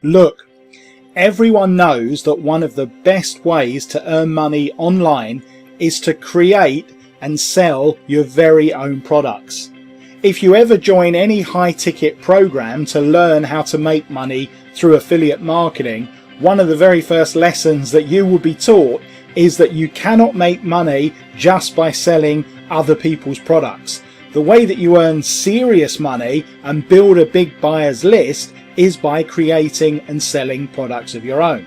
Look, everyone knows that one of the best ways to earn money online is to create and sell your very own products. If you ever join any high ticket program to learn how to make money through affiliate marketing, one of the very first lessons that you will be taught is that you cannot make money just by selling other people's products. The way that you earn serious money and build a big buyers list is by creating and selling products of your own.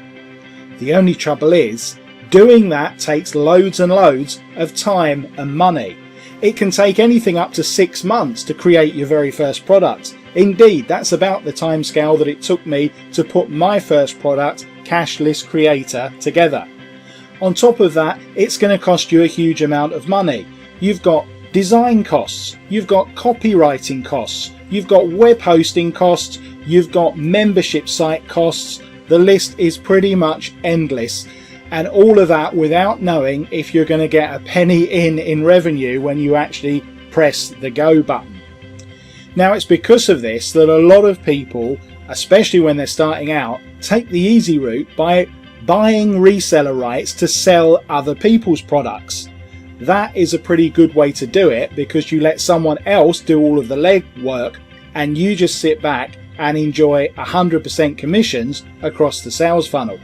The only trouble is, doing that takes loads and loads of time and money. It can take anything up to 6 months to create your very first product. Indeed, that's about the time scale that it took me to put my first product, Cash List Creator, together. On top of that, it's going to cost you a huge amount of money. You've got design costs, you've got copywriting costs, you've got web hosting costs, you've got membership site costs. The list is pretty much endless. And all of that without knowing if you're going to get a penny in revenue when you actually press the go button. Now, it's because of this that a lot of people, especially when they're starting out, take the easy route by buying reseller rights to sell other people's products. That is a pretty good way to do it, because you let someone else do all of the legwork and you just sit back and enjoy 100% commissions across the sales funnel.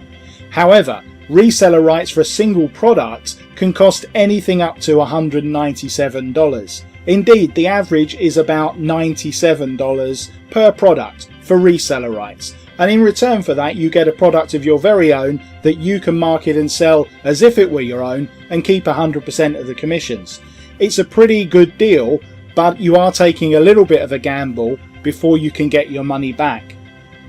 However, reseller rights for a single product can cost anything up to $197. Indeed, the average is about $97 per product for reseller rights. And in return for that, you get a product of your very own that you can market and sell as if it were your own and keep 100% of the commissions. It's a pretty good deal, but you are taking a little bit of a gamble before you can get your money back.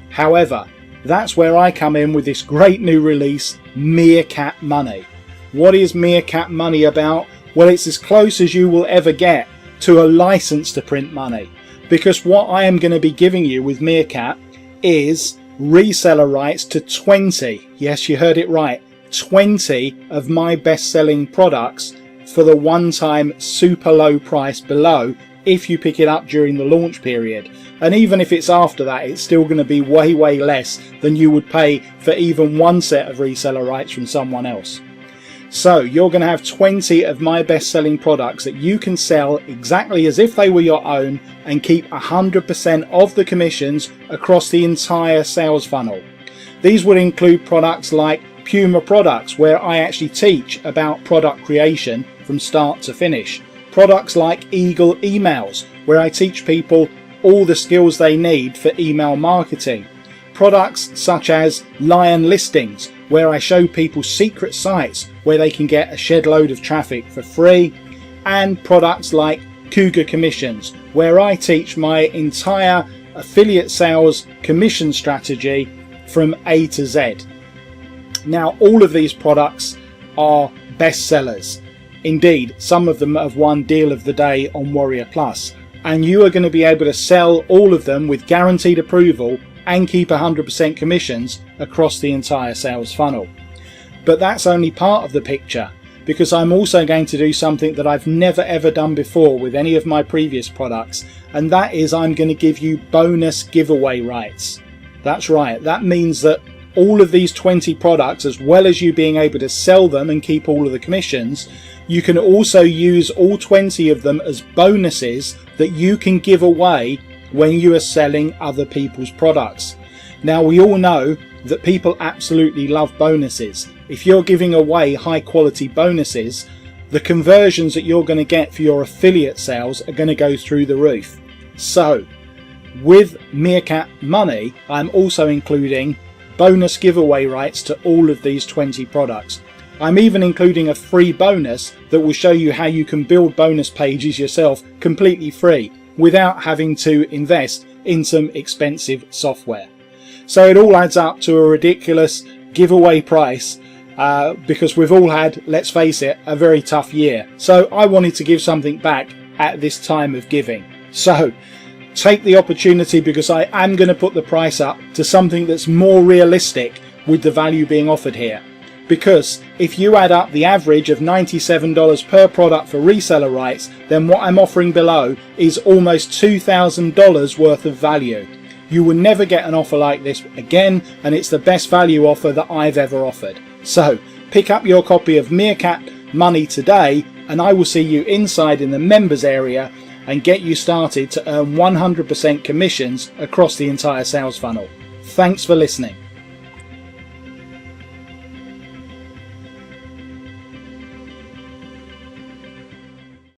However, that's where I come in with this great new release, Meerkat Money. What is Meerkat Money about? Well, it's as close as you will ever get to a license to print money, because what I am going to be giving you with Meerkat is reseller rights to 20, yes, you heard it right, 20 of my best-selling products for the one-time super low price below if you pick it up during the launch period. And even if it's after that, it's still going to be way less than you would pay for even one set of reseller rights from someone else. So you're going to have 20 of my best-selling products that you can sell exactly as if they were your own and keep 100% of the commissions across the entire sales funnel. These would include products like Puma products, where I actually teach about product creation from start to finish. Products like Eagle emails, where I teach people all the skills they need for email marketing. Products such as Lion listings, where I show people secret sites where they can get a shed load of traffic for free. And products like Cougar commissions, where I teach my entire affiliate sales commission strategy from A to Z. Now, all of these products are bestsellers. Indeed, some of them have won Deal of the Day on Warrior Plus, and you are going to be able to sell all of them with guaranteed approval and keep 100% commissions across the entire sales funnel. But that's only part of the picture, because I'm also going to do something that I've never ever done before with any of my previous products, and that is I'm going to give you bonus giveaway rights. That's right, that means that all of these 20 products, as well as you being able to sell them and keep all of the commissions, you can also use all 20 of them as bonuses that you can give away when you are selling other people's products. Now, we all know that people absolutely love bonuses. If you're giving away high quality bonuses, the conversions that you're going to get for your affiliate sales are going to go through the roof. So with Meerkat Money, I'm also including bonus giveaway rights to all of these 20 products. I'm even including a free bonus that will show you how you can build bonus pages yourself completely free without having to invest in some expensive software. So it all adds up to a ridiculous giveaway price because we've all had, let's face it, a very tough year. So I wanted to give something back at this time of giving. So take the opportunity, because I am going to put the price up to something that's more realistic with the value being offered here. Because if you add up the average of $97 per product for reseller rights, then what I'm offering below is almost $2,000 worth of value. You will never get an offer like this again, and it's the best value offer that I've ever offered. So pick up your copy of Meerkat Money today, and I will see you inside in the members area and get you started to earn 100% commissions across the entire sales funnel. Thanks for listening.